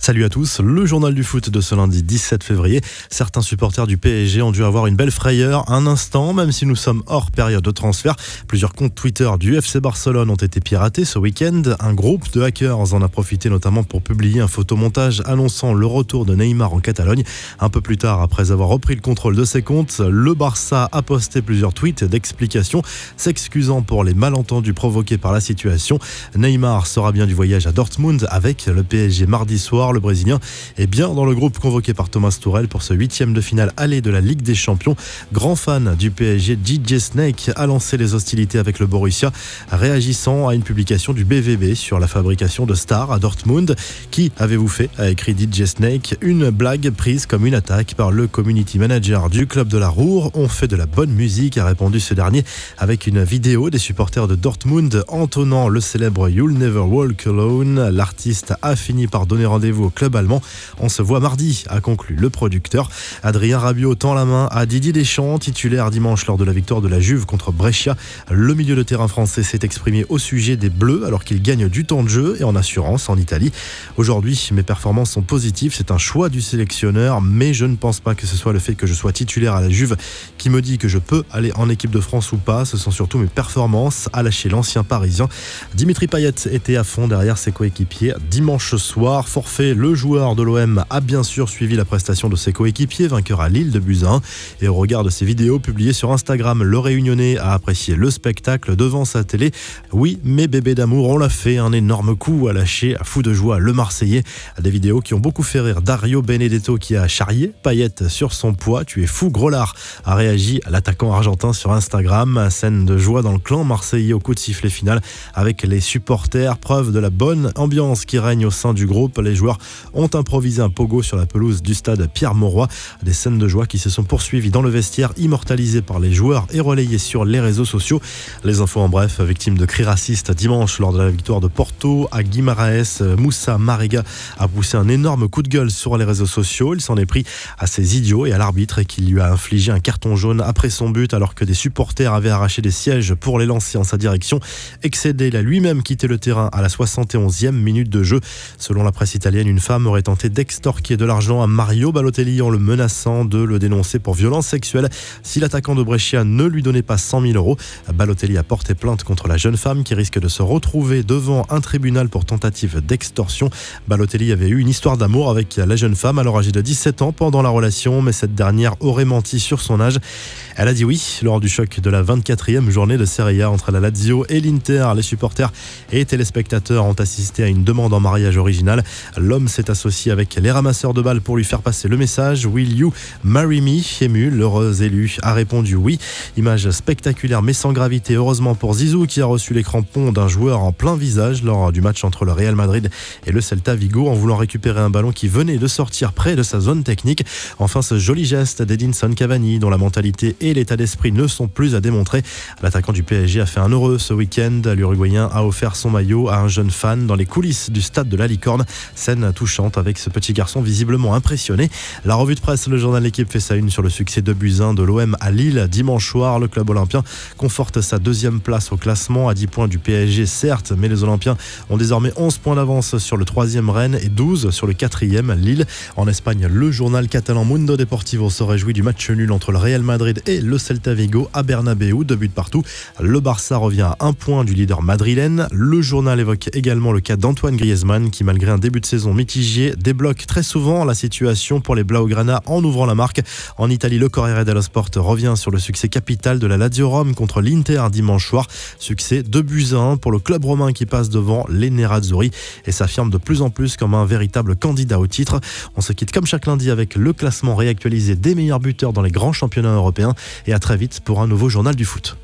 Salut à tous, le journal du foot de ce lundi 17 février. Certains supporters du PSG ont dû avoir une belle frayeur un instant, même si nous sommes hors période de transfert. Plusieurs comptes Twitter du FC Barcelone ont été piratés ce week-end. Un groupe de hackers en a profité notamment pour publier un photomontage annonçant le retour de Neymar en Catalogne. Un peu plus tard, après avoir repris le contrôle de ses comptes, le Barça a posté plusieurs tweets d'explications, s'excusant pour les malentendus provoqués par la situation. Neymar sera bien du voyage à Dortmund avec le PSG mardi soir. Le Brésilien est bien dans le groupe convoqué par Thomas Tuchel pour ce 8e de finale aller de la Ligue des Champions. Grand fan du PSG, DJ Snake a lancé les hostilités avec le Borussia, réagissant à une publication du BVB sur la fabrication de stars à Dortmund. Qui avez-vous fait, a écrit DJ Snake. Une blague prise comme une attaque par le community manager du club de la Ruhr. On fait de la bonne musique, a répondu ce dernier avec une vidéo des supporters de Dortmund entonnant le célèbre You'll Never Walk Alone. L'artiste a fini par donner rendez-vous au club allemand. On se voit mardi, a conclu le producteur. Adrien Rabiot tend la main à Didier Deschamps, titulaire dimanche lors de la victoire de la Juve contre Brescia. Le milieu de terrain français s'est exprimé au sujet des Bleus alors qu'il gagne du temps de jeu et en assurance en Italie. Aujourd'hui, mes performances sont positives, c'est un choix du sélectionneur, mais je ne pense pas que ce soit le fait que je sois titulaire à la Juve qui me dit que je peux aller en équipe de France ou pas. Ce sont surtout mes performances, a lâché l'ancien Parisien. Dimitri Payet était à fond derrière ses coéquipiers dimanche soir. Forfait, le joueur de l'OM a bien sûr suivi la prestation de ses coéquipiers, vainqueur à Lille de buts à 1. Et au regard de ses vidéos publiées sur Instagram, le Réunionnais a apprécié le spectacle devant sa télé. Oui, mes bébés d'amour, on l'a fait, un énorme coup à lâcher, à fou de joie, le Marseillais. Des vidéos qui ont beaucoup fait rire Dario Benedetto qui a charrié Payet sur son poids. Tu es fou, gros lard, a réagi à l'attaquant argentin sur Instagram. Scène de joie dans le clan marseillais au coup de sifflet final avec les supporters. Preuve de la bonne ambiance qui règne au sein du groupe. Les joueurs ont improvisé un pogo sur la pelouse du stade Pierre-Mauroy. Des scènes de joie qui se sont poursuivies dans le vestiaire, immortalisées par les joueurs et relayées sur les réseaux sociaux. Les infos en bref, victime de cris racistes dimanche lors de la victoire de Porto à Guimaraes, Moussa Marega a poussé un énorme coup de gueule sur les réseaux sociaux. Il s'en est pris à ces idiots et à l'arbitre qui lui a infligé un carton jaune après son but alors que des supporters avaient arraché des sièges pour les lancer en sa direction. Excédé, il a lui-même quitté le terrain à la 71e minute de jeu. Selon la presse italienne, une femme aurait tenté d'extorquer de l'argent à Mario Balotelli en le menaçant de le dénoncer pour violence sexuelle si l'attaquant de Brescia ne lui donnait pas 100 000 €. Balotelli a porté plainte contre la jeune femme qui risque de se retrouver devant un tribunal pour tentative d'extorsion. Balotelli avait eu une histoire d'amour avec la jeune femme alors âgée de 17 ans pendant la relation, mais cette dernière aurait menti sur son âge. Elle a dit oui lors du choc de la 24e journée de Serie A entre la Lazio et l'Inter. Les supporters et téléspectateurs ont assisté à une demande en mariage originale. L'homme s'est associé avec les ramasseurs de balles pour lui faire passer le message « Will you marry me ?» Ému, l'heureux élu a répondu oui. Image spectaculaire mais sans gravité, heureusement pour Zizou qui a reçu les crampons d'un joueur en plein visage lors du match entre le Real Madrid et le Celta Vigo en voulant récupérer un ballon qui venait de sortir près de sa zone technique. Enfin, ce joli geste d'Edinson Cavani dont la mentalité et l'état d'esprit ne sont plus à démontrer. L'attaquant du PSG a fait un heureux ce week-end. L'Uruguayen a offert son maillot à un jeune fan dans les coulisses du stade de la Licorne. Scène touchante avec ce petit garçon visiblement impressionné. La revue de presse, le journal L'Équipe fait sa une sur le succès 2-1 de l'OM à Lille dimanche soir. Le club olympien conforte sa 2e place au classement à 10 points du PSG certes, mais les Olympiens ont désormais 11 points d'avance sur le 3e Rennes et 12 sur le 4e Lille. En Espagne, le journal catalan Mundo Deportivo se réjouit du match nul entre le Real Madrid et le Celta Vigo à Bernabéu, 2 buts partout. Le Barça revient à 1 point du leader madrilène. Le journal évoque également le cas d'Antoine Griezmann qui, malgré un début de saison mitigé, débloque très souvent la situation pour les Blaugrana en ouvrant la marque. En Italie, le Corriere dello Sport revient sur le succès capital de la Lazio Rome contre l'Inter dimanche soir. Succès 2-1 pour le club romain qui passe devant les Nerazzurri et s'affirme de plus en plus comme un véritable candidat au titre. On se quitte comme chaque lundi avec le classement réactualisé des meilleurs buteurs dans les grands championnats européens et à très vite pour un nouveau journal du foot.